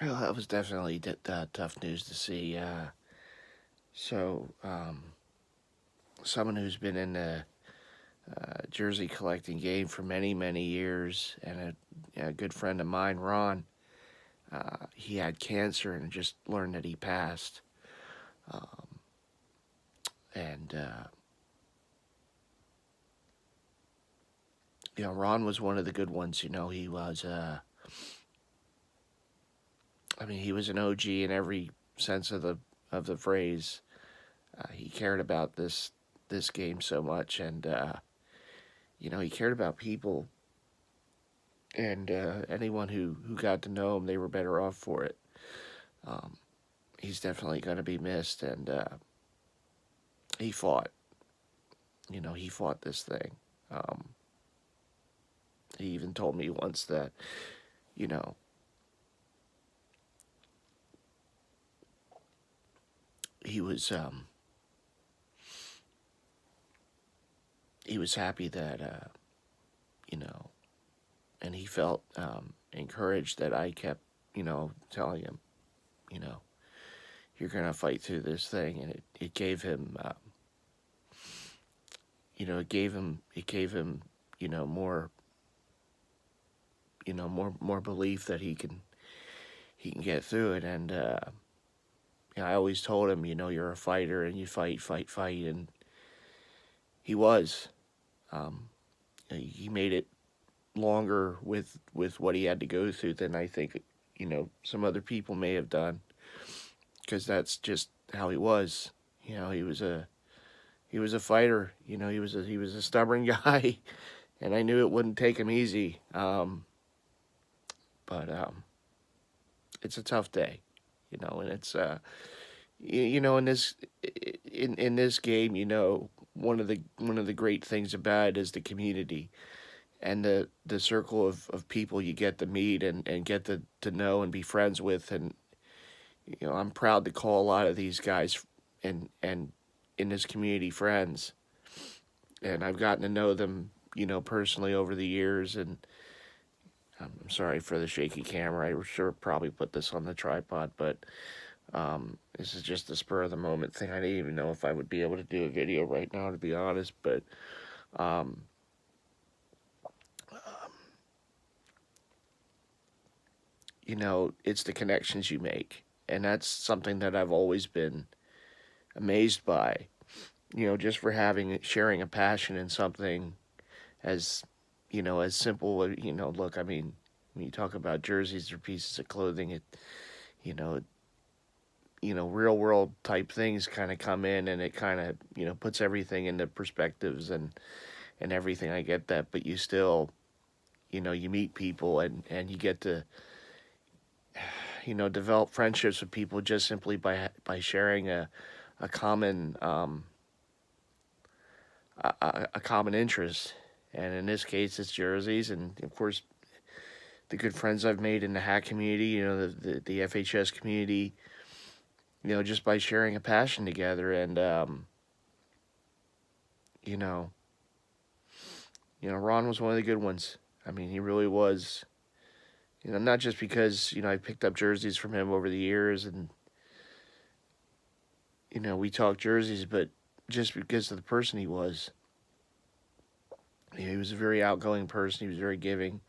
Well, that was definitely tough news to see. So, someone who's been in the jersey collecting game for many, many years, and a good friend of mine, Ron, he had cancer and just learned that he passed. Um, and Ron was one of the good ones. He was. He was an OG in every sense of the phrase. He cared about this game so much, and he cared about people, and anyone who got to know him, they were better off for it. Um, he's definitely going to be missed, and he fought. He fought this thing. Um, he even told me once that you know he was he was happy that you know, and he felt encouraged that I kept telling him, you know, you're gonna fight through this thing, and it gave him it gave him more more belief that he can get through it. And I always told him, you're a fighter and you fight, fight, fight, and he was. Um, he made it longer with what he had to go through than I think some other people may have done, because that's just how he was. He was a fighter. He was a stubborn guy, and I knew it wouldn't take him easy. But it's a tough day, and it's in this game, one of the great things about it is the community and the circle of people you get to meet and get to know and be friends with. And I'm proud to call a lot of these guys and in this community friends, and I've gotten to know them personally over the years. And I'm sorry for the shaky camera. I should probably put this on the tripod, but this is just a spur of the moment thing. I didn't even know if I would be able to do a video right now, to be honest. But um, it's the connections you make, and that's something that I've always been amazed by. Just for sharing a passion in something as as simple. Look, I mean, when you talk about jerseys or pieces of clothing, you know real world type things kind of come in, and it kind of puts everything into perspectives and everything. I get that, but you still you meet people, and you get to develop friendships with people just simply by sharing a common a common interest. And in this case, it's jerseys, and of course the good friends I've made in the hack community, the FHS community, just by sharing a passion together. And you know Ron was one of the good ones. I mean, he really was. Not just because I picked up jerseys from him over the years, and we talked jerseys, but just because of the person he was. He was a very outgoing person. He was very giving,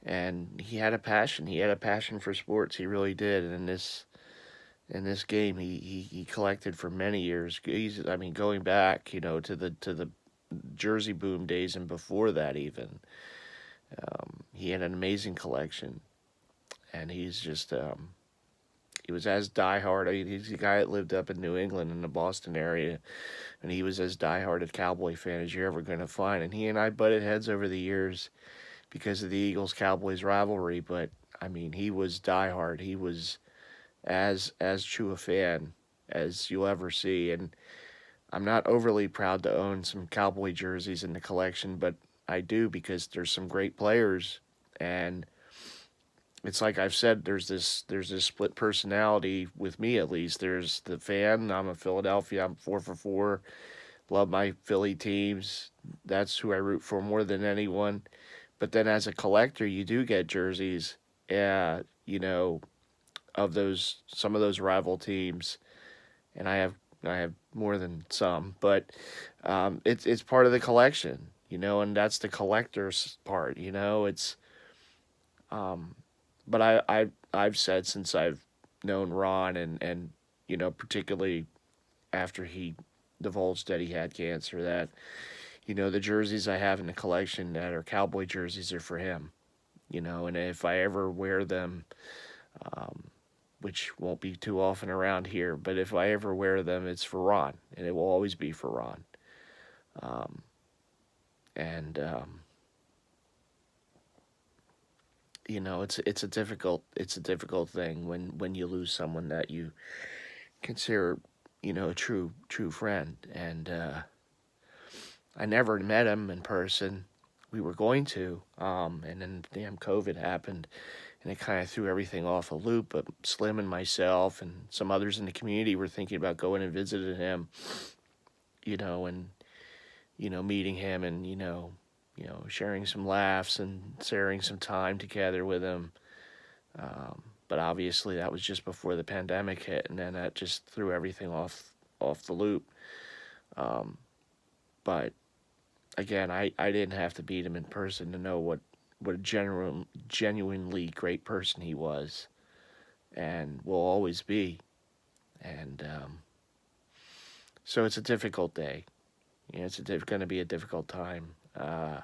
and he had a passion. He had a passion for sports. He really did. And in this game, he collected for many years. Going back, to the Jersey boom days and before that even. He had an amazing collection, and he was as diehard. He's a guy that lived up in New England in the Boston area, and he was as diehard a Cowboy fan as you're ever going to find. And he and I butted heads over the years because of the Eagles Cowboys rivalry. But I mean, he was diehard. He was as true a fan as you'll ever see. And I'm not overly proud to own some Cowboy jerseys in the collection, but I do, because there's some great players. And it's like I've said, there's this split personality with me, at least. There's the fan. I'm a Philadelphia. I'm 4 for 4. Love my Philly teams. That's who I root for more than anyone. But then as a collector, you do get jerseys. Yeah, of some of those rival teams, and I have more than some, but it's part of the collection, and that's the collector's part, It's but I've said since I've known Ron and particularly after he divulged that he had cancer that the jerseys I have in the collection that are cowboy jerseys are for him, and if I ever wear them, which won't be too often around here, but if I ever wear them, it's for Ron, and it will always be for Ron. And it's a difficult thing when you lose someone that you consider a true friend. And I never met him in person. We were going to, and then damn COVID happened, and it kind of threw everything off a loop. But Slim and myself and some others in the community were thinking about going and visiting him, and meeting him and sharing some laughs and sharing some time together with him. But obviously that was just before the pandemic hit, and then that just threw everything off the loop. But again, I didn't have to meet him in person to know what a genuinely great person he was, and will always be. And so it's a difficult day. It's going to be a difficult time. But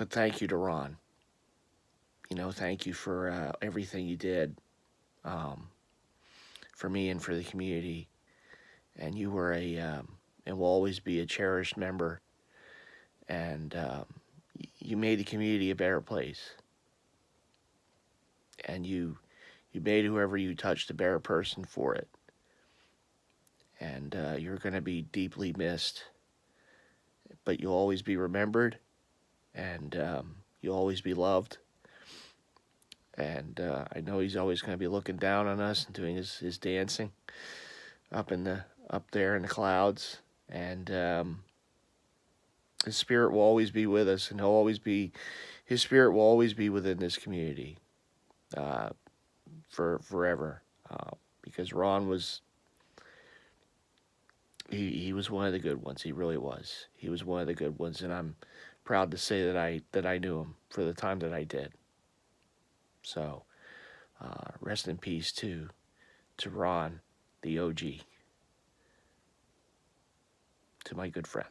thank you to Ron. Thank you for everything you did for me and for the community. And you were and will always be a cherished member. And you made the community a better place. And you made whoever you touched a better person for it. And you're going to be deeply missed. But you'll always be remembered. And you'll always be loved. And I know he's always going to be looking down on us and doing his dancing up there in the clouds. And his spirit will always be with us, and his spirit will always be within this community for forever. Because Ron was he was one of the good ones. He really was. He was one of the good ones, and I'm proud to say that I knew him for the time that I did. So, rest in peace to Ron, the OG, to my good friend.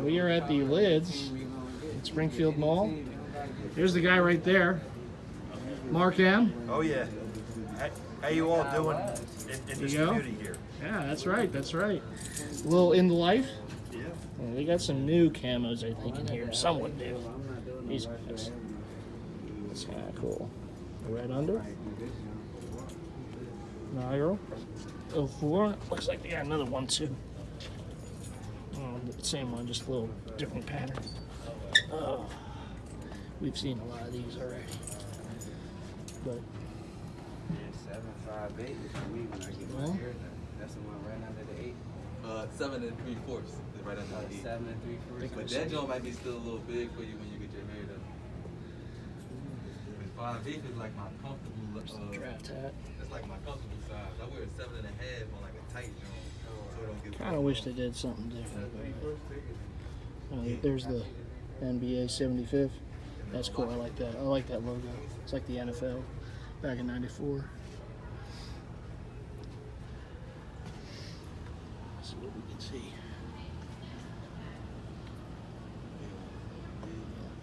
We are at the Lids at Springfield Mall. There's the guy right there, Mark M. Oh yeah. How you all doing in this community here? Yeah, that's right. A little in the life. Yeah. They got some new camos, I think, in here. Somewhat new. These guys. That's kind of cool. Red under. Nigel. 04. Looks like they got another one too. The same one, just a little different pattern. Oh, we've seen a lot of these already. But 758 is the weed when I get my hair done. That's the one right under the 8. 7 3/4 is right under the 8. 7 3/4. But that joint might be still a little big for you when you get your hair done. But 5/8 is like my comfortable. draft hat. That's like my comfortable size. I wear a 7.5 on like a tight joint, so it don't get. Kind of wish they did something different. There's the NBA 75th. That's cool. I like that. I like that logo. It's like the NFL back in '94. Let's see what we can see.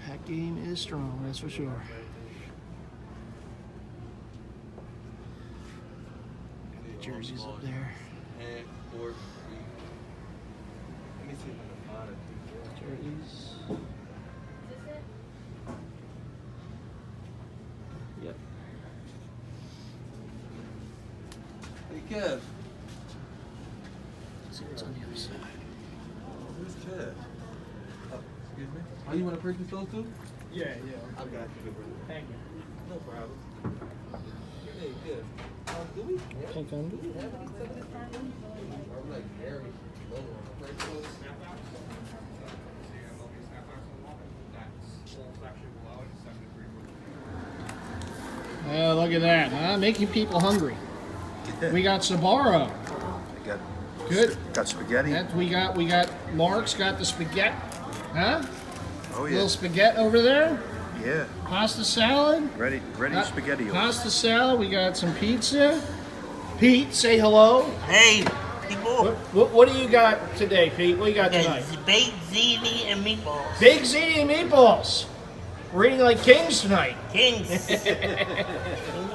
Pack game is strong, that's for sure. Got the jerseys up there. Hand, fork, let me see if I can find it. Jerseys. Yep. Hey Kev. Let's see what's on the other side. Who's Kev? Oh, excuse me. Oh, you want to purchase those too? Yeah. I got you. Thank you. No problem. Hey, good. Do we? Pink under. Do we have any 75 ones? Or like very low on the first close? Look at that, huh? Making people hungry. We got Sbarro. Got Good. got spaghetti. That we got Mark's got the spaghetti. Huh? Oh yeah. Little spaghetti over there. Yeah. Pasta salad. Ready spaghetti. Pasta salad. We got some pizza. Pete, say hello. Hey, people. What do you got today, Pete? What do you got tonight? There's baked ziti and meatballs. Big ziti and meatballs. We're eating like kings tonight. Kings.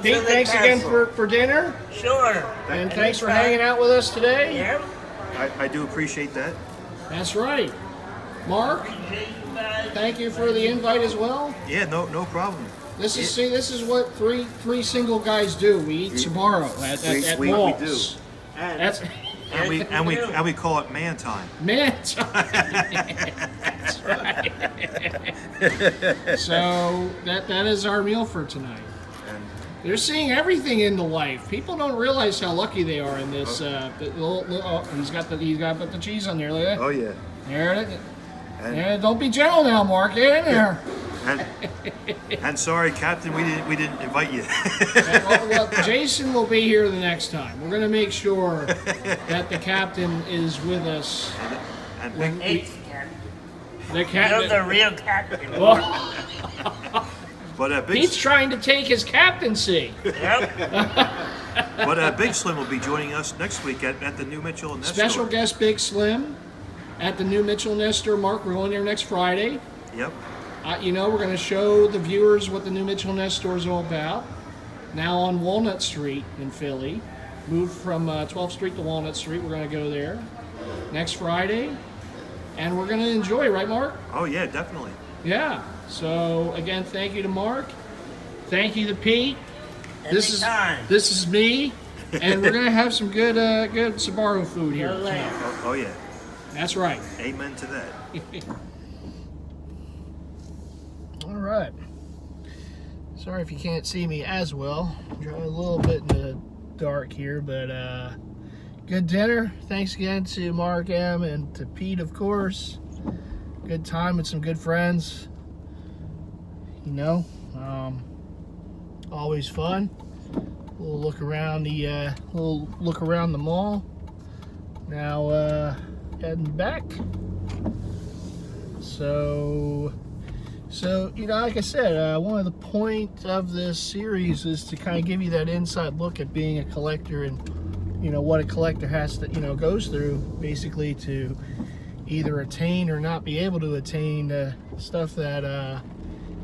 Pete, thanks again for dinner. Sure. And thanks for hanging out with us today. Yep. I do appreciate that. That's right. Mark, thank you for the invite as well. Yeah, no problem. This is what three single guys do. We eat Sbarro at we malls. do. That's And we call it man time. man time. That's right. So that is our meal for tonight. And They're seeing everything in the life. People don't realize how lucky they are in this. He's got the cheese on there. Look at that. oh yeah. There it is. And, Yeah, don't be gentle now, Mark. Get in there. and sorry, Captain, we didn't invite you. Well, Jason will be here the next time. We're going to make sure that the captain is with us. and When big, we, the You're captain. the real captain. but Pete's trying to take his captaincy. Yep. Big Slim will be joining us next week at the new Mitchell and Ness Special store. guest Big Slim at the new Mitchell Ness store. Mark, we're going there next Friday. Yep. We're going to show the viewers what the new Mitchell Ness store is all about. Now on Walnut Street in Philly. Moved from 12th Street to Walnut Street. We're going to go there next Friday. And we're going to enjoy, right, Mark? Oh yeah, definitely. Yeah. So, again, thank you to Mark. Thank you to Pete. Anytime. This is me. And we're going to have some good Sbarro food here No way. tonight. Oh yeah. That's right. Amen to that. All right. Sorry if you can't see me as well. I'm driving a little bit in the dark here, but good dinner. Thanks again to Mark M. and to Pete, of course. Good time with some good friends. Always fun. We'll look around the mall. Now heading back. So like I said, one of the point of this series is to kind of give you that inside look at being a collector and, what a collector has to, goes through basically to either attain or not be able to attain stuff that,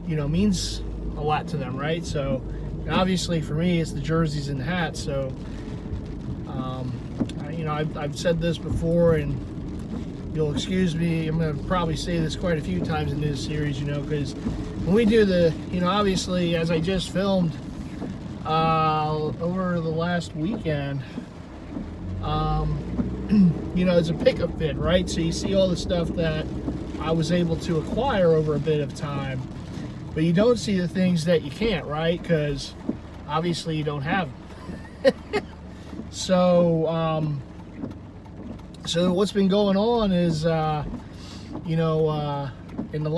means a lot to them, right? So, obviously for me, it's the jerseys and the hats. So, I've said this before, and you'll excuse me, I'm going to probably say this quite a few times in this series, because when we do the, obviously, as I just filmed over the last weekend, it's a pickup vid, right? So you see all the stuff that I was able to acquire over a bit of time, but you don't see the things that you can't, right? Because obviously you don't have them. So what's been going on is, in the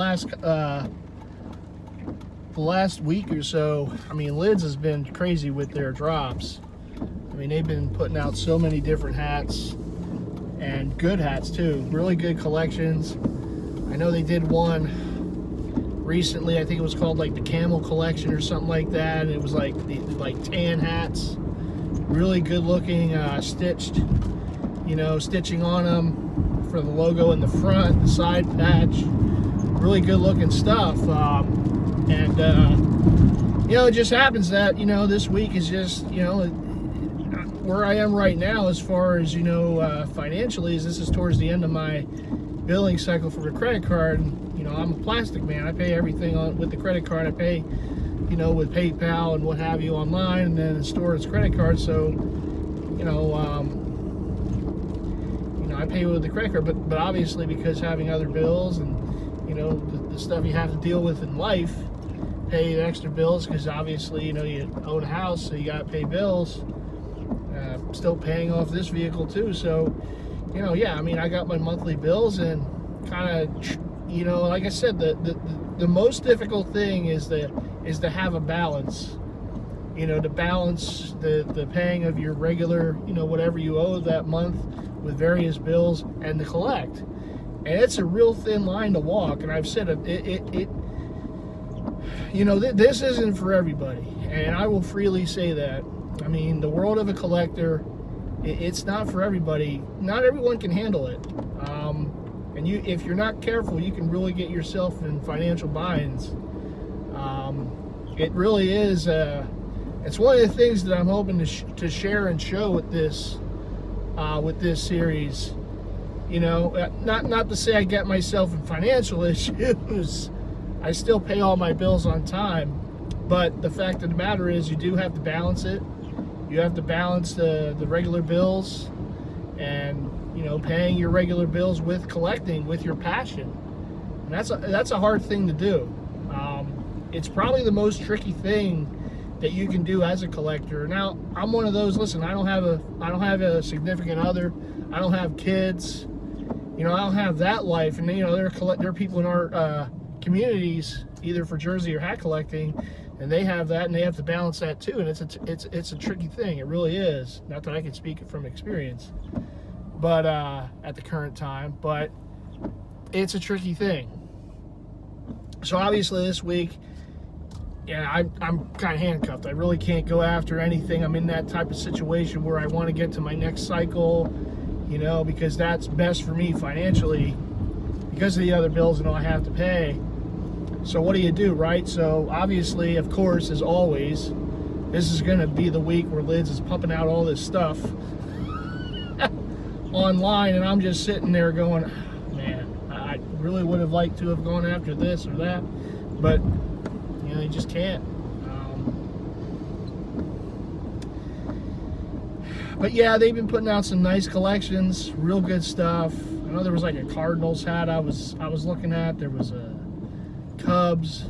last week or so, Lids has been crazy with their drops. They've been putting out so many different hats, and good hats too. Really good collections. I know they did one recently. I think it was called like the Camel Collection or something like that. And it was like tan hats. Really good looking, stitched. Stitching on them for the logo in the front, the side patch. Really good looking stuff. It just happens that, this week is just, where I am right now as far as, financially, is this is towards the end of my billing cycle for the credit card. I'm a plastic man. I pay everything with the credit card. I pay, with PayPal and what have you online, and then the store it's credit card. So, I pay with the credit card, but obviously because having other bills and, the the stuff you have to deal with in life, pay the extra bills, because obviously, you know, you own a house, so you got to pay bills. Still paying off this vehicle too, so, you know, yeah, I mean, I got my monthly bills, and kind of, you know, like I said, the most difficult thing is to have a balance. You know, to balance the paying of your regular, you know, whatever you owe that month with various bills, and to collect. And it's a real thin line to walk. And I've said it you know, this isn't for everybody. And I will freely say that. I mean, the world of a collector, it's not for everybody. Not everyone can handle it. And if you're not careful, you can really get yourself in financial binds. It really is. It's one of the things that I'm hoping to share and show with this series. You know, not to say I get myself in financial issues. I still pay all my bills on time, but the fact of the matter is, you do have to balance it. You have to balance the regular bills, and, you know, paying your regular bills with collecting, with your passion. And that's a hard thing to do. It's probably the most tricky thing that you can do as a collector. Now, I'm one of those. Listen, I don't have a significant other. I don't have kids. You know, I don't have that life. And, you know, there are people in our communities, either for jersey or hat collecting, and they have that, and they have to balance that too. And it's a tricky thing. It really is. Not that I can speak from experience, but at the current time, but it's a tricky thing. So obviously this week, yeah, I'm kind of handcuffed. I really can't go after anything. I'm in that type of situation where I want to get to my next cycle, you know, because that's best for me financially, because of the other bills and all I have to pay. So what do you do, right? So obviously, of course, as always, this is going to be the week where Lids is pumping out all this stuff online, and I'm just sitting there going, man, I really would have liked to have gone after this or that, but you know, you just can't. But yeah, they've been putting out some nice collections, real good stuff. I know there was like a Cardinals hat I was looking at. There was a Cubs,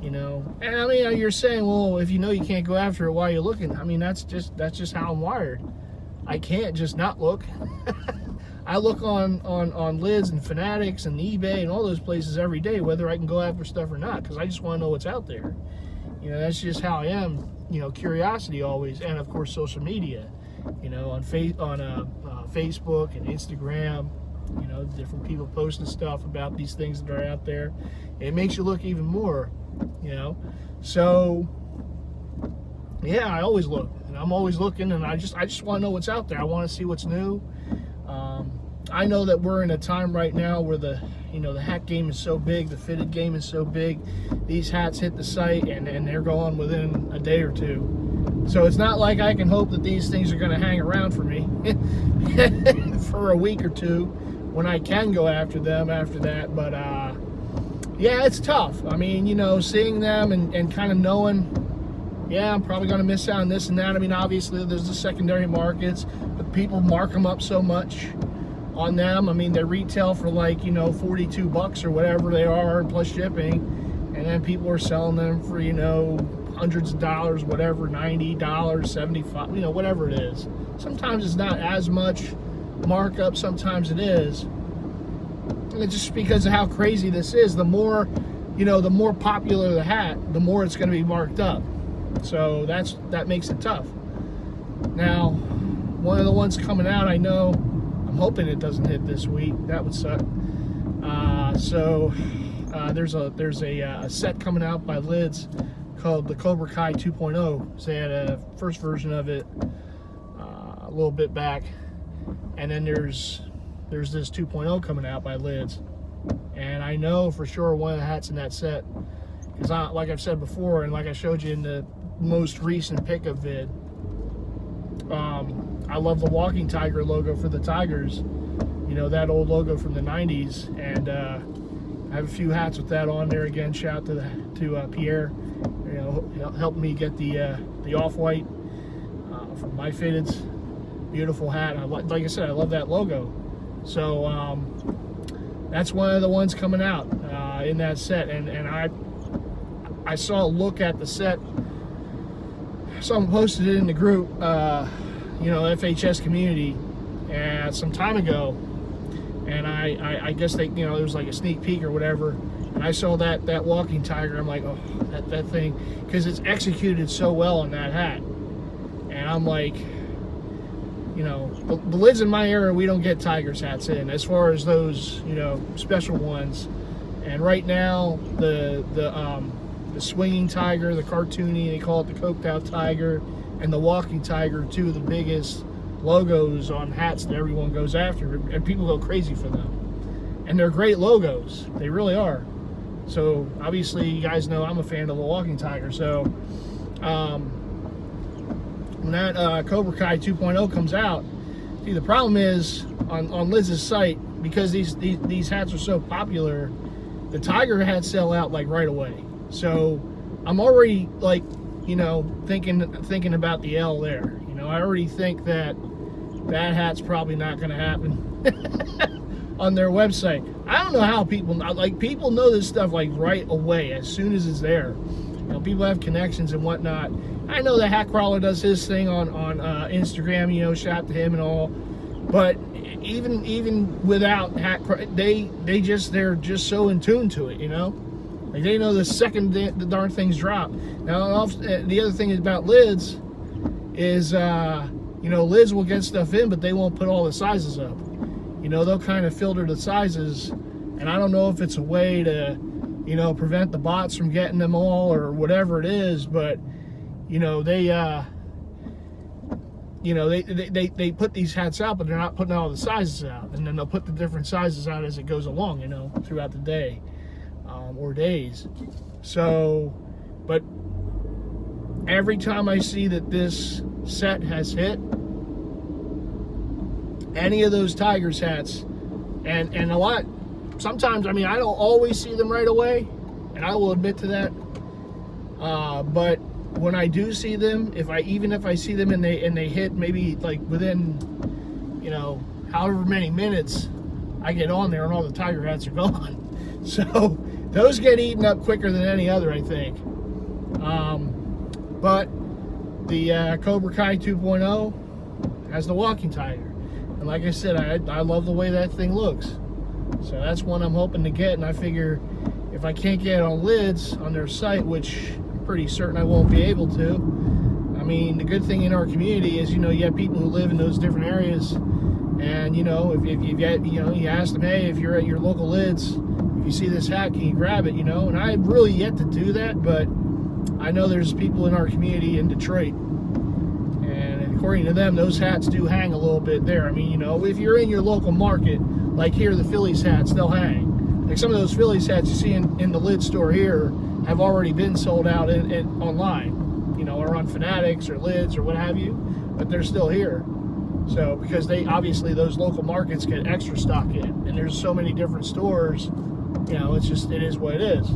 you know. And I mean, you're saying, well, if you know you can't go after it, why are you looking? I mean, that's just how I'm wired. I can't just not look. I look on Lids and Fanatics and eBay and all those places every day, whether I can go after stuff or not, because I just want to know what's out there. You know, that's just how I am. You know, curiosity always, and of course social media. You know, on Facebook and Instagram. You know, different people posting stuff about these things that are out there. It makes you look even more. You know, so yeah, I always look, and I'm always looking, and I just want to know what's out there. I want to see what's new. I know that we're in a time right now where the hat game is so big, the fitted game is so big. These hats hit the site, and they're gone within a day or two. So it's not like I can hope that these things are going to hang around for me for a week or two when I can go after them after that. But yeah, it's tough. I mean, you know, seeing them and kind of knowing, yeah, I'm probably going to miss out on this and that. I mean, obviously there's the secondary markets, but people mark them up so much on them. I mean, they retail for like, you know, $42 or whatever they are, plus shipping, and then people are selling them for, you know, hundreds of dollars, whatever, $90, $75, you know, whatever it is. Sometimes it's not as much markup, sometimes it is. And it's just because of how crazy this is. The more, you know, the more popular the hat, the more it's going to be marked up. So that makes it tough. Now, one of the ones coming out, I know, I'm hoping it doesn't hit this week. That would suck. There's a set coming out by Lids called the Cobra Kai 2.0. So they had a first version of it a little bit back, and then there's this 2.0 coming out by Lids, and I know for sure one of the hats in that set, because like I've said before, and like I showed you in the most recent pickup vid, I love the walking tiger logo for the Tigers, you know, that old logo from the 90s, and I have a few hats with that on there. Again, shout out to Pierre, you know, helped me get the off-white from My Fitteds. Beautiful hat. Like I said, I love that logo. So that's one of the ones coming out. in that set, and I saw a look at the set. Someone posted it in the group, FHS community, and some time ago, and I guess they, there was like a sneak peek or whatever, and I saw that walking tiger. I'm like, oh, that thing, because it's executed so well on that hat, and I'm like, the lids in my area, we don't get Tigers hats in as far as those, special ones. And right now, the swinging tiger, the cartoony, they call it the coked out tiger, and the walking tiger, two of the biggest logos on hats that everyone goes after, and people go crazy for them. And they're great logos, they really are. So obviously, you guys know I'm a fan of the walking tiger. So when that Cobra Kai 2.0 comes out, see, the problem is on Liz's site, because these hats are so popular, the tiger hats sell out like right away. So I'm already like, thinking about the L there. I already think that hat's probably not going to happen on their website. I don't know how people know this stuff like right away as soon as it's there. People have connections and whatnot. I know that Hat Crawler does his thing on Instagram. Shout out to him and all. But even without Hat Crawler, they're just so in tune to it. Like they know the second the darn things drop. Now the other thing about lids is lids will get stuff in, but they won't put all the sizes up. They'll kind of filter the sizes, and I don't know if it's a way to prevent the bots from getting them all or whatever it is, but they put these hats out, but they're not putting all the sizes out, and then they'll put the different sizes out as it goes along, throughout the day or days. So, but every time I see that this set has hit any of those Tigers hats, and a lot, sometimes, I don't always see them right away, and I will admit to that, but when I do see them, even if I see them and they hit maybe like within, however many minutes, I get on there and all the Tiger hats are gone. So those get eaten up quicker than any other, I think. But the Cobra Kai 2.0 has the walking tiger, and like I said, I love the way that thing looks. So that's one I'm hoping to get, and I figure if I can't get it on lids on their site, which I'm pretty certain I won't be able to. The good thing in our community is, you have people who live in those different areas, and if you get, you ask them, hey, if you're at your local lids, if you see this hat, can you grab it? And I've really yet to do that, but I know there's people in our community in Detroit, and according to them, those hats do hang a little bit there. If you're in your local market, like here, the Phillies hats, they'll hang. Like some of those Phillies hats you see in the lid store here have already been sold out online, or on Fanatics or Lids or what have you, but they're still here. So, because obviously those local markets get extra stock in, and there's so many different stores, it is what it is.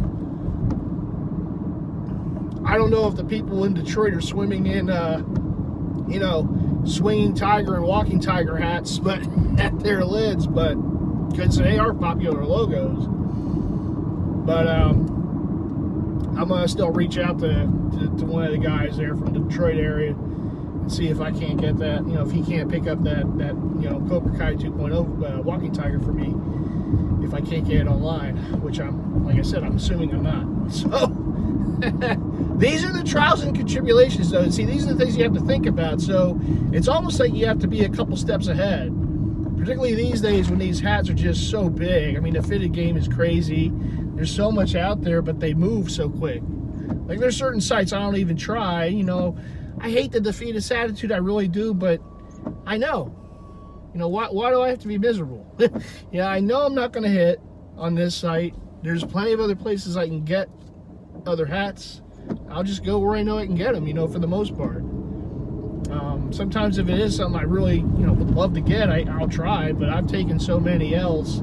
I don't know if the people in Detroit are swimming in, swinging tiger and walking tiger hats, but at their lids, but because they are popular logos. But I'm gonna still reach out to one of the guys there from the Detroit area and see if I can't get that. If he can't pick up that Cobra Kai 2.0 walking tiger for me, if I can't get it online, which like I said, I'm assuming I'm not. So. These are the trials and tribulations, though. See, these are the things you have to think about. So it's almost like you have to be a couple steps ahead, particularly these days when these hats are just so big. The fitted game is crazy. There's so much out there, but they move so quick. Like, there's certain sites I don't even try. I hate the defeatist attitude, I really do, but I know. Why do I have to be miserable? I know I'm not going to hit on this site. There's plenty of other places I can get other hats. I'll just go where I know I can get them, for the most part. Sometimes if it is something I really, would love to get, I'll try, but I've taken so many L's.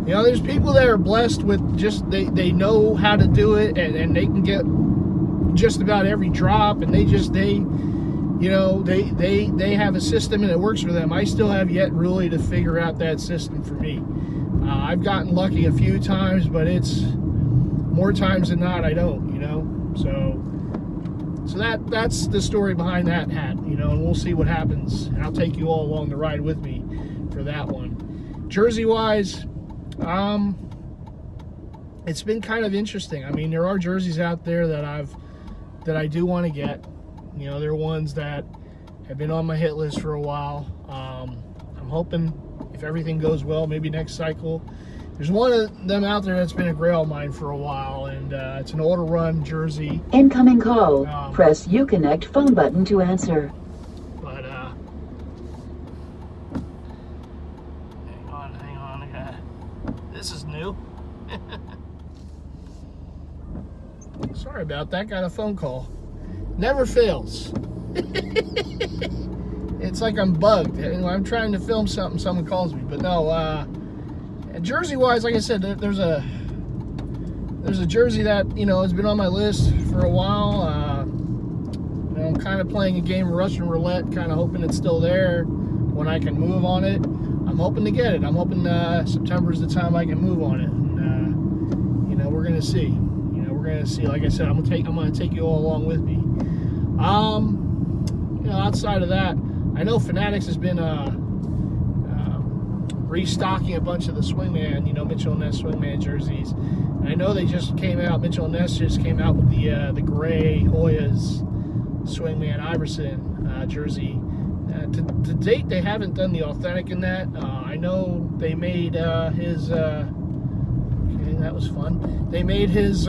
There's people that are blessed with just, they know how to do it, and they can get just about every drop, and they have a system and it works for them. I still have yet really to figure out that system for me. I've gotten lucky a few times, but it's more times than not I don't, you know. So that's the story behind that hat, you know, and we'll see what happens. And I'll take you all along the ride with me for that one. Jersey wise, it's been kind of interesting. I mean, there are jerseys out there that I do want to get. You know, there are ones that have been on my hit list for a while. I'm hoping if everything goes well, maybe next cycle. There's one of them out there that's been a grail of mine for a while, and it's an auto run jersey. Incoming call. Press Uconnect phone button to answer. But hang on. This is new. Sorry about that. Got a phone call. Never fails. It's like I'm bugged. I'm trying to film something, someone calls me. But no, jersey-wise, like I said, there's a jersey that, you know, has been on my list for a while. You know, I'm kind of playing a game of Russian roulette, kind of hoping it's still there when I can move on it. I'm hoping to get it. I'm hoping September is the time I can move on it. And, you know, we're gonna see. You know, we're gonna see. Like I said, I'm gonna take you all along with me. You know, outside of that, I know Fanatics has been restocking a bunch of the Swingman, you know, Mitchell & Ness Swingman jerseys. And I know they just came out, Mitchell & Ness just came out with the gray Hoyas Swingman Iverson jersey. To date, they haven't done the authentic in that. I know they made his, okay, that was fun. They made his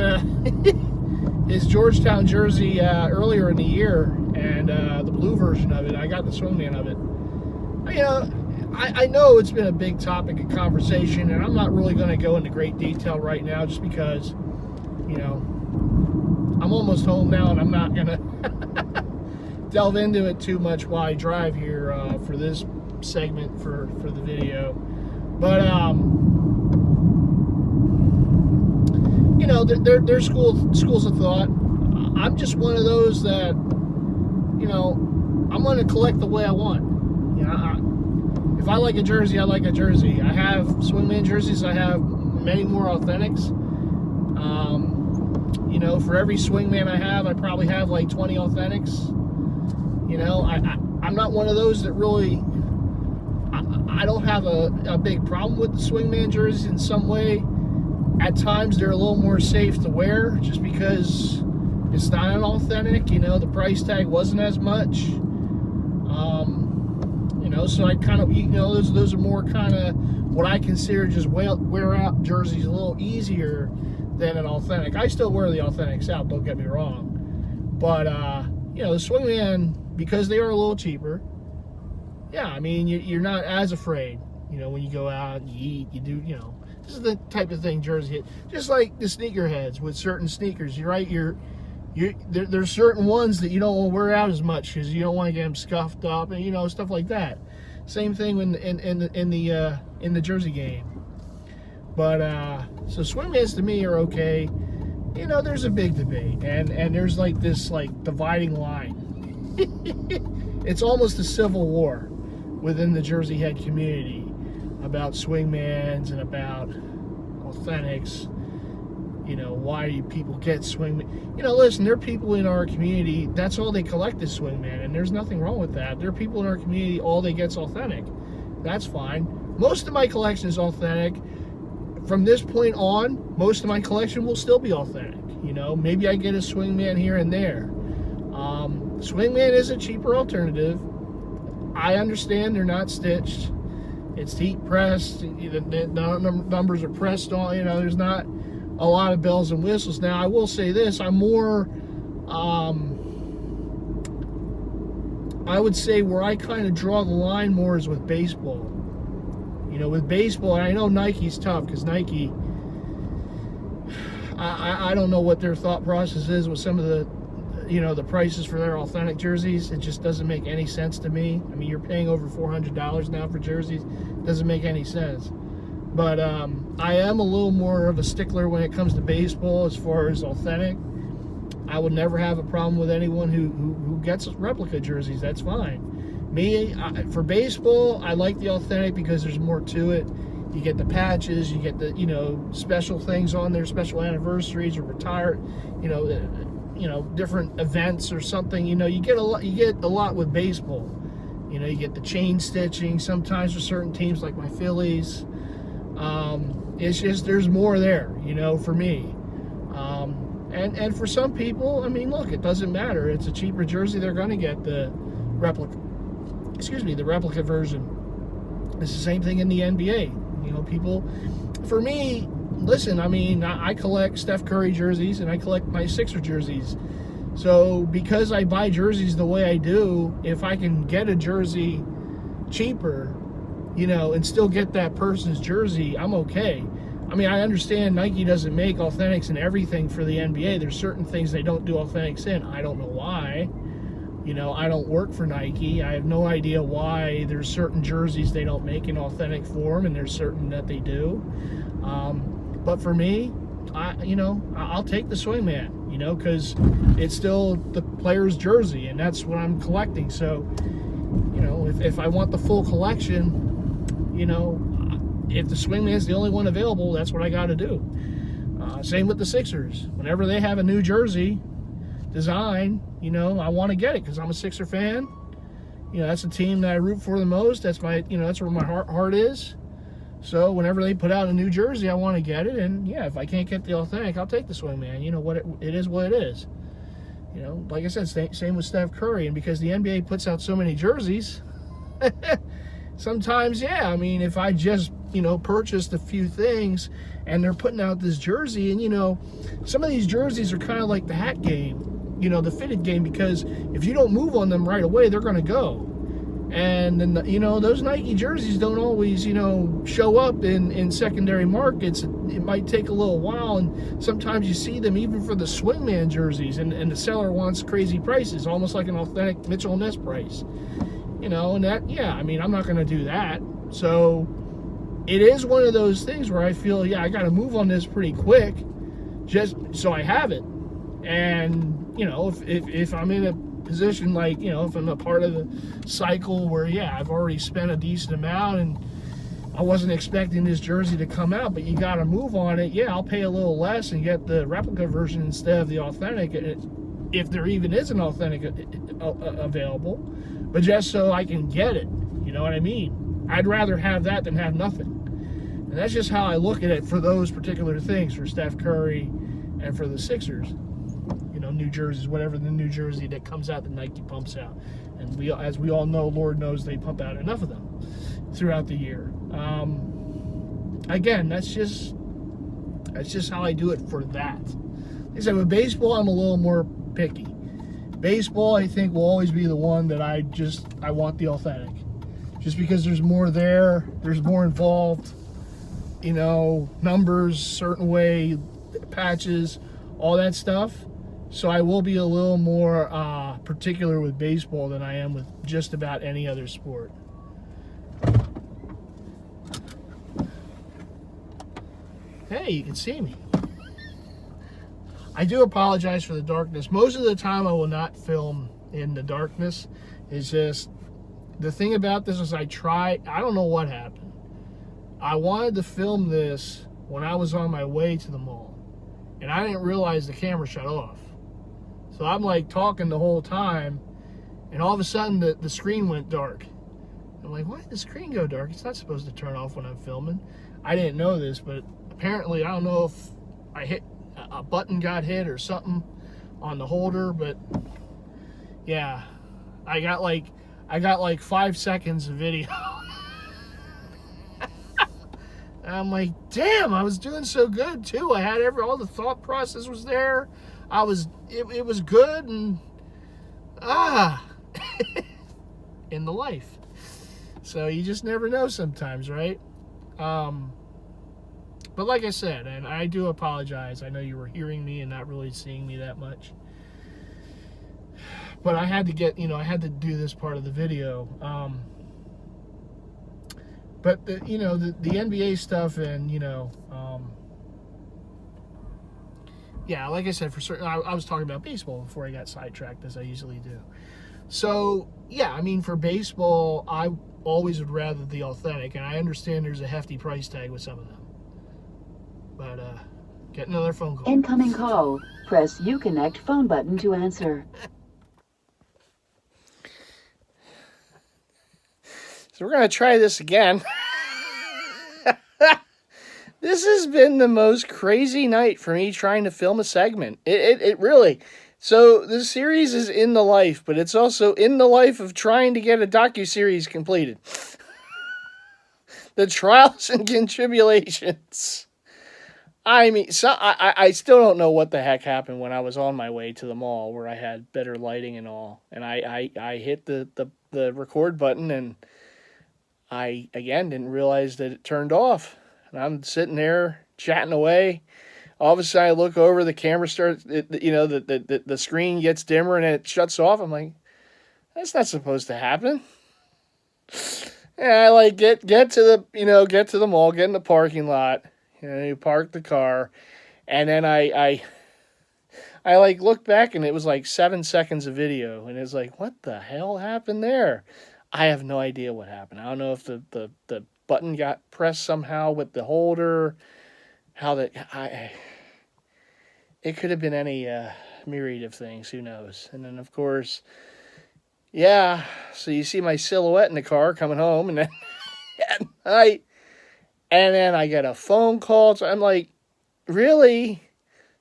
his Georgetown jersey earlier in the year, and the blue version of it. I got the Swingman of it. You know, I know it's been a big topic of conversation, and I'm not really going to go into great detail right now, just because, you know, I'm almost home now, and I'm not going to delve into it too much while I drive here for this segment for the video. But you know, there's schools of thought. I'm just one of those that, you know, I'm going to collect the way I want. You know, if I like a jersey, I like a jersey. I have Swingman jerseys. I have many more authentics. You know, for every Swingman I have, I probably have like 20 authentics. You know, I'm not one of those that really, I don't have a big problem with the Swingman jerseys in some way. At times they're a little more safe to wear just because it's not an authentic, you know, the price tag wasn't as much. You know, so I kind of, you know, those are more kind of what I consider just wear out jerseys a little easier than an authentic. I still wear the authentics out, don't get me wrong. But, you know, the Swingman, because they are a little cheaper, yeah, I mean, you're not as afraid, you know, when you go out and you eat, you do, you know, this is the type of thing JerseyHead, just like the sneakerheads with certain sneakers, you're right, there's certain ones that you don't want to wear out as much because you don't want to get them scuffed up and, you know, stuff like that. Same thing in the jersey game. But so Swingmans to me are okay. You know, there's a big debate, and there's like this like dividing line. It's almost a civil war within the JerseyHead community about Swingmans and about authentics. You know, why do people get Swingman? You know, listen, there are people in our community, that's all they collect is Swingman, and there's nothing wrong with that. There are people in our community, all they get's authentic. That's fine. Most of my collection is authentic. From this point on, most of my collection will still be authentic. You know, maybe I get a Swingman here and there. Swingman is a cheaper alternative. I understand they're not stitched. It's heat pressed. The numbers are pressed on. You know, there's not a lot of bells and whistles. Now, I will say this: I'm more, I would say where I kind of draw the line more is with baseball. You know, with baseball, and I know Nike's tough because Nike, I don't know what their thought process is with some of the, you know, the prices for their authentic jerseys. It just doesn't make any sense to me. I mean, you're paying over $400 now for jerseys. Doesn't make any sense. But I am a little more of a stickler when it comes to baseball as far as authentic. I would never have a problem with anyone who gets replica jerseys. That's fine. Me, for baseball, I like the authentic because there's more to it. You get the patches, you get the, you know, special things on there, special anniversaries or retired, you know, different events or something. You know, you get a lot with baseball. You know, you get the chain stitching sometimes for certain teams like my Phillies. It's just, there's more there, you know, for me. And for some people, I mean, look, it doesn't matter. It's a cheaper jersey. They're going to get the replica version. It's the same thing in the NBA. You know, people, for me, listen, I mean, I collect Steph Curry jerseys and I collect my Sixer jerseys. So because I buy jerseys the way I do, if I can get a jersey cheaper, you know, and still get that person's jersey, I'm okay. I mean, I understand Nike doesn't make authentics and everything for the NBA. There's certain things they don't do authentics in. I don't know why. You know, I don't work for Nike. I have no idea why there's certain jerseys they don't make in authentic form, and there's certain that they do. But for me, I'll take the swingman, you know, because it's still the player's jersey, and that's what I'm collecting. So, you know, if I want the full collection, you know, if the swingman's the only one available, that's what I got to do. Same with the Sixers. Whenever they have a new jersey design, you know, I want to get it because I'm a Sixer fan. You know, that's the team that I root for the most. That's my, you know, that's where my heart is. So whenever they put out a new jersey, I want to get it. And yeah, if I can't get the authentic, I'll take the swingman. You know what, it is what it is. You know, like I said, same with Steph Curry. And because the NBA puts out so many jerseys, sometimes, yeah, I mean, if I just, you know, purchased a few things and they're putting out this jersey, and, you know, some of these jerseys are kind of like the hat game, you know, the fitted game, because if you don't move on them right away, they're going to go. And then, you know, those Nike jerseys don't always, you know, show up in secondary markets. It might take a little while, and sometimes you see them even for the swingman jerseys, and the seller wants crazy prices, almost like an authentic Mitchell & Ness price. You know, and that, yeah, I mean, I'm not going to do that. So it is one of those things where I feel, yeah, I got to move on this pretty quick just so I have it. And, you know, if I'm in a position like, you know, if I'm a part of the cycle where, yeah, I've already spent a decent amount and I wasn't expecting this jersey to come out, but you got to move on it, yeah, I'll pay a little less and get the replica version instead of the authentic, if there even is an authentic available, but just so I can get it, you know what I mean? I'd rather have that than have nothing. And that's just how I look at it for those particular things, for Steph Curry and for the Sixers. You know, new jerseys, whatever the new jersey that comes out that Nike pumps out. And as we all know, Lord knows they pump out enough of them throughout the year. Again, that's just how I do it for that. Like I said, with baseball, I'm a little more picky. Baseball, I think, will always be the one that I want the authentic. Just because there's more there's more involved, you know, numbers, certain way, patches, all that stuff. So I will be a little more particular with baseball than I am with just about any other sport. Hey, you can see me. I do apologize for the darkness. Most of the time I will not film in the darkness. It's just, the thing about this is I don't know what happened. I wanted to film this when I was on my way to the mall, and I didn't realize the camera shut off. So I'm like talking the whole time, and all of a sudden the screen went dark. I'm like, why did the screen go dark? It's not supposed to turn off when I'm filming. I didn't know this, but apparently, I don't know if a button got hit or something on the holder, but yeah, I got like 5 seconds of video. I'm like, damn, I was doing so good too. I had all the thought process was there. It was good, and in the life. So you just never know sometimes, right? But like I said, and I do apologize. I know you were hearing me and not really seeing me that much. But I had to I had to do this part of the video. But the NBA stuff, and yeah, like I said, for certain, I was talking about baseball before I got sidetracked, as I usually do. So yeah, I mean, for baseball, I always would rather the authentic, and I understand there's a hefty price tag with some of them. But get another phone call. Incoming call. Press Uconnect phone button to answer. So we're going to try this again. This has been the most crazy night for me trying to film a segment. It really. So the series is in the life, but it's also in the life of trying to get a docuseries completed. The trials and tribulations. I mean, so I still don't know what the heck happened when I was on my way to the mall where I had better lighting and all. And I hit the record button, and I, again, didn't realize that it turned off. And I'm sitting there chatting away. All of a sudden, I look over, the camera starts, the screen gets dimmer and it shuts off. I'm like, that's not supposed to happen. And I like get to the mall, get in the parking lot, you park the car, and then I like look back and it was like 7 seconds of video, and it's like, what the hell happened there? I have no idea what happened. I don't know if the button got pressed somehow with the holder. It could have been any myriad of things. Who knows? And then, of course, yeah. So you see my silhouette in the car coming home, and then and then I get a phone call. So I'm like, really?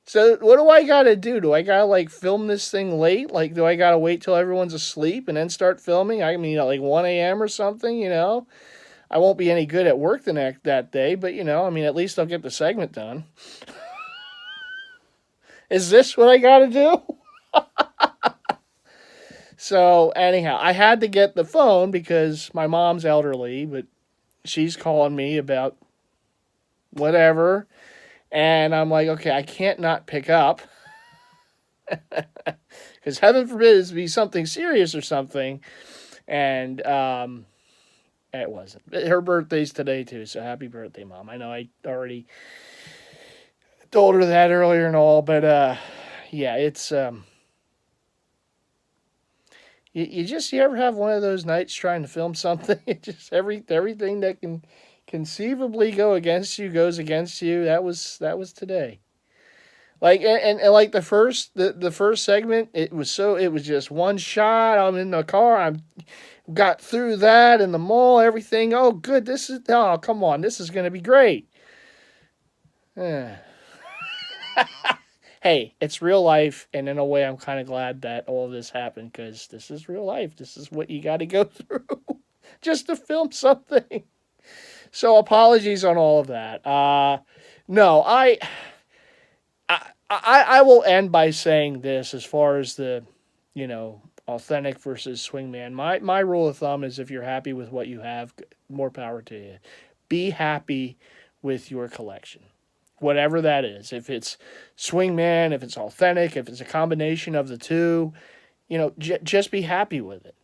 So what do I got to do? Do I got to like film this thing late? Like, do I got to wait till everyone's asleep and then start filming? I mean, like 1 a.m. or something, I won't be any good at work that day, but, I mean, at least I'll get the segment done. Is this what I got to do? So, anyhow, I had to get the phone because my mom's elderly, but she's calling me about whatever. And I'm like, okay, I can't not pick up. Because heaven forbid it be something serious or something. And it wasn't. Her birthday's today, too, so happy birthday, Mom. I know I already told her that earlier and all, but yeah, it's... You ever have one of those nights trying to film something? It just everything that can conceivably go against you goes against you. That was today. Like and like the first segment, it was just one shot. I'm in the car. I got through that in the mall. Everything. Oh, good. Come on. This is gonna be great. Hey, it's real life, and in a way, I'm kind of glad that all of this happened, because this is real life. This is what you got to go through just to film something. So apologies on all of that. No, I will end by saying this as far as the, authentic versus swingman. My rule of thumb is if you're happy with what you have, more power to you. Be happy with your collection. Whatever that is, if it's swingman, if it's authentic, if it's a combination of the two, just be happy with it,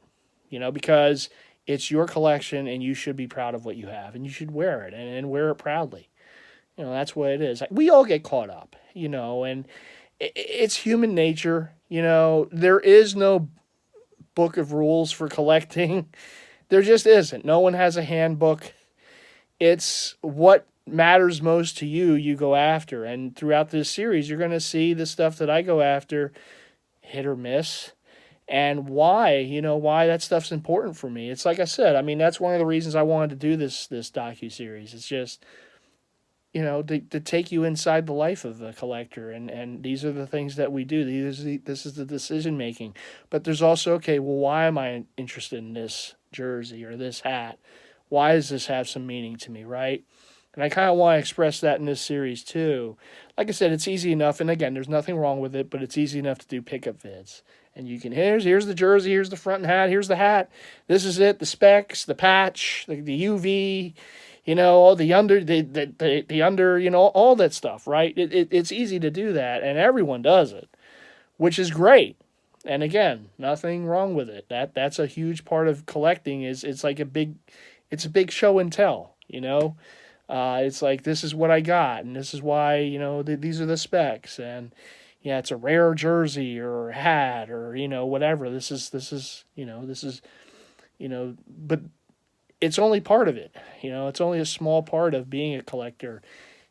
because it's your collection and you should be proud of what you have, and you should wear it and wear it proudly. That's what it is. We all get caught up, and it's human nature. There is no book of rules for collecting. There just isn't. No one has a handbook. It's what matters most to you go after, and throughout this series you're going to see the stuff that I go after hit or miss, and why that stuff's important for me. It's like I said, I mean, that's one of the reasons I wanted to do this docu-series. It's just to take you inside the life of a collector, and these are the things that we do. This is the decision making. But there's also, okay, well, why am I interested in this jersey or this hat? Why does this have some meaning to me, right? And I kind of want to express that in this series too. Like I said, it's easy enough, and again, there's nothing wrong with it, but it's easy enough to do pickup vids. And you can, here's the jersey, here's the front hat, here's the hat, this is it, the specs, the patch, the UV, all the under, the under, all that stuff, right? It's easy to do that, and everyone does it, which is great. And again, nothing wrong with it. That's a huge part of collecting. It's a big show and tell, It's like, this is what I got, and this is why, these are the specs, and yeah, it's a rare jersey or hat or, whatever. But it's only part of it. It's only a small part of being a collector,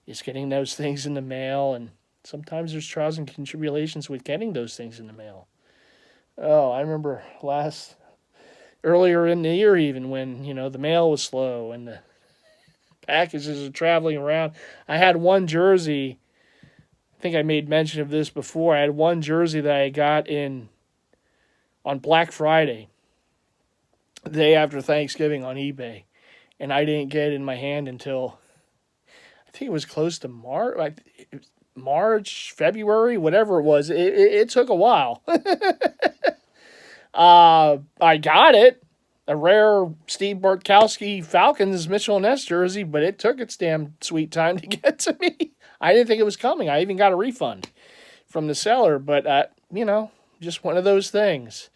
is getting those things in the mail, and sometimes there's trials and tribulations with getting those things in the mail. Oh, I remember earlier in the year, even when, the mail was slow and the packages are traveling around. I had one jersey, I think I made mention of this before. I had one jersey that I got on Black Friday, the day after Thanksgiving, on eBay, and I didn't get it in my hand until, I think it was close to March, February, whatever it was. It took a while. I got it, a rare Steve Bartkowski Falcons Mitchell & Ness jersey, but it took its damn sweet time to get to me. I didn't think it was coming. I even got a refund from the seller, but just one of those things.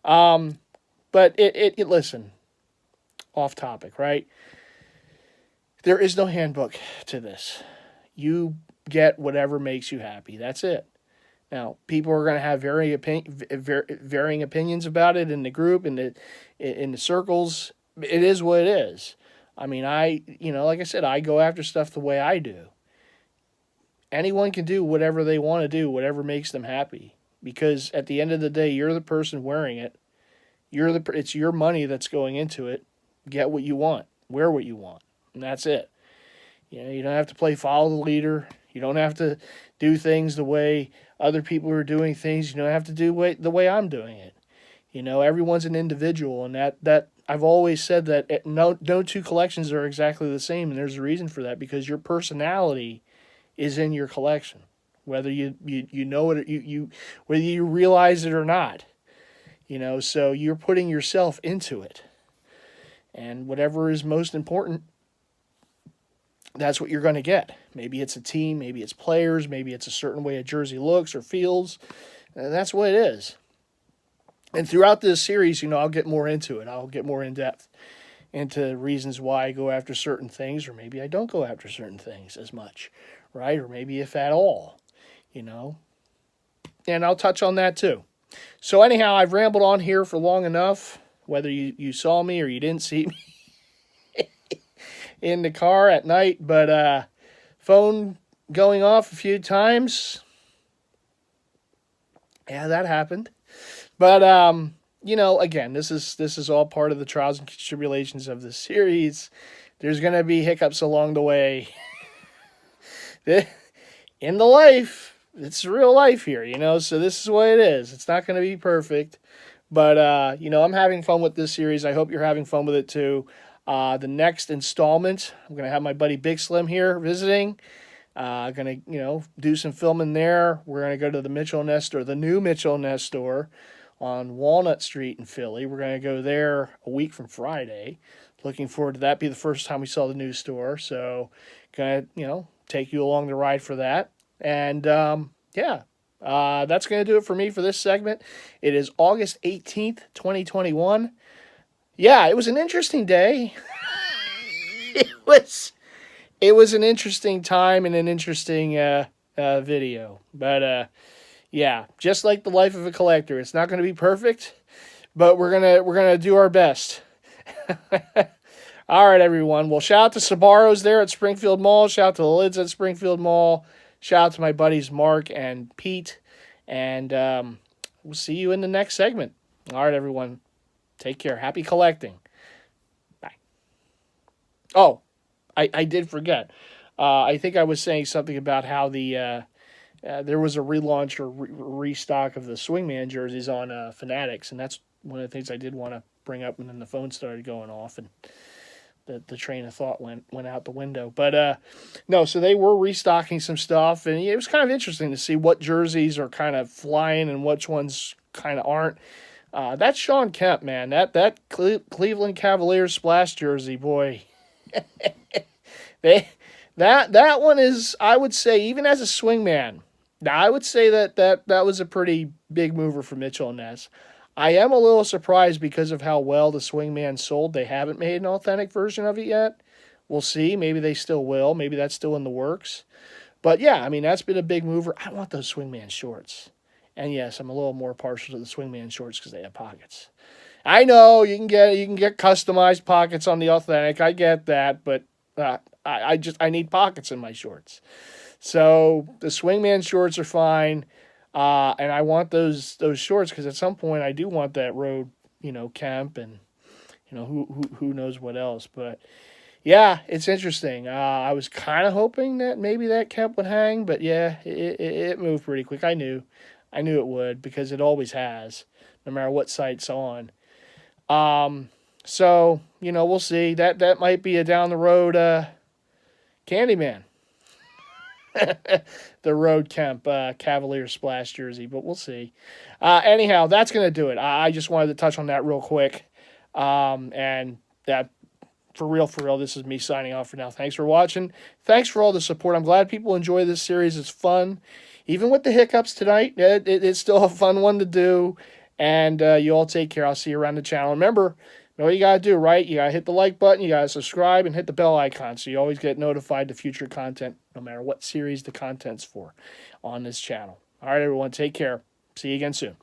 But listen, off topic, right? There is no handbook to this. You get whatever makes you happy. That's it. Now, people are going to have varying opinions about it in the group, in the circles. It is what it is. I mean, like I said, I go after stuff the way I do. Anyone can do whatever they want to do, whatever makes them happy. Because at the end of the day, you're the person wearing it. It's your money that's going into it. Get what you want. Wear what you want. And that's it. You don't have to follow the leader. You don't have to do things the way other people are doing things. You don't have to do the way I'm doing it. Everyone's an individual, and that I've always said that no two collections are exactly the same, and there's a reason for that, because your personality is in your collection, whether you know it, whether you realize it or not. So you're putting yourself into it, and whatever is most important, that's what you're going to get. Maybe it's a team, maybe it's players, maybe it's a certain way a jersey looks or feels. That's what it is. And throughout this series, I'll get more into it. I'll get more in depth into reasons why I go after certain things, or maybe I don't go after certain things as much, right? Or maybe if at all, And I'll touch on that too. So anyhow, I've rambled on here for long enough, whether you saw me or you didn't see me in the car at night, but phone going off a few times. Yeah, that happened. But again, this is all part of the trials and tribulations of the series. There's going to be hiccups along the way. In the life, it's real life here, so this is what it is. It's not going to be perfect, but I'm having fun with this series. I hope you're having fun with it too. The next installment, I'm going to have my buddy Big Slim here visiting. Going to, do some filming there. We're going to go to the Mitchell & Ness store, the new Mitchell & Ness store on Walnut Street in Philly. We're going to go there a week from Friday. Looking forward to that. Be the first time we saw the new store. So, going to, take you along the ride for that. And, that's going to do it for me for this segment. It is August 18th, 2021. Yeah, it was an interesting day. It was an interesting time and an interesting video. But just like the life of a collector, it's not going to be perfect, but we're gonna do our best. All right, everyone. Well, shout out to Sabaros there at Springfield Mall. Shout out to the Lids at Springfield Mall. Shout out to my buddies Mark and Pete. And we'll see you in the next segment. All right, everyone. Take care. Happy collecting. Bye. Oh, I did forget. I think I was saying something about how there was a relaunch or restock of the Swingman jerseys on Fanatics, and that's one of the things I did want to bring up, and then the phone started going off, and the train of thought went out the window. But no, so they were restocking some stuff, and it was kind of interesting to see what jerseys are kind of flying and which ones kind of aren't. That's Sean Kemp, man. That Cleveland Cavaliers splash jersey, boy. That one is, I would say, even as a swingman, I would say that was a pretty big mover for Mitchell & Ness. I am a little surprised because of how well the swingman sold. They haven't made an authentic version of it yet. We'll see. Maybe they still will. Maybe that's still in the works. But yeah, I mean, that's been a big mover. I want those swingman shorts. And yes, I'm a little more partial to the swingman shorts because they have pockets. I know you can get customized pockets on the Authentic. I get that, but I need pockets in my shorts. So the swingman shorts are fine, and I want those shorts because at some point I do want that road, Kemp, and who knows what else. But yeah, it's interesting. I was kind of hoping that maybe that Kemp would hang, but yeah, it moved pretty quick. I knew it would because it always has, no matter what site it's on. So we'll see. That might be a down the road Candyman. The Road Kemp Cavalier Splash jersey, but we'll see. Anyhow, that's going to do it. I just wanted to touch on that real quick. And that, for real, this is me signing off for now. Thanks for watching. Thanks for all the support. I'm glad people enjoy this series. It's fun. Even with the hiccups tonight, it's still a fun one to do. And you all take care. I'll see you around the channel. Remember, know what you got to do, right? You got to hit the like button, you got to subscribe, and hit the bell icon so you always get notified to future content, no matter what series the content's for on this channel. All right, everyone, take care. See you again soon.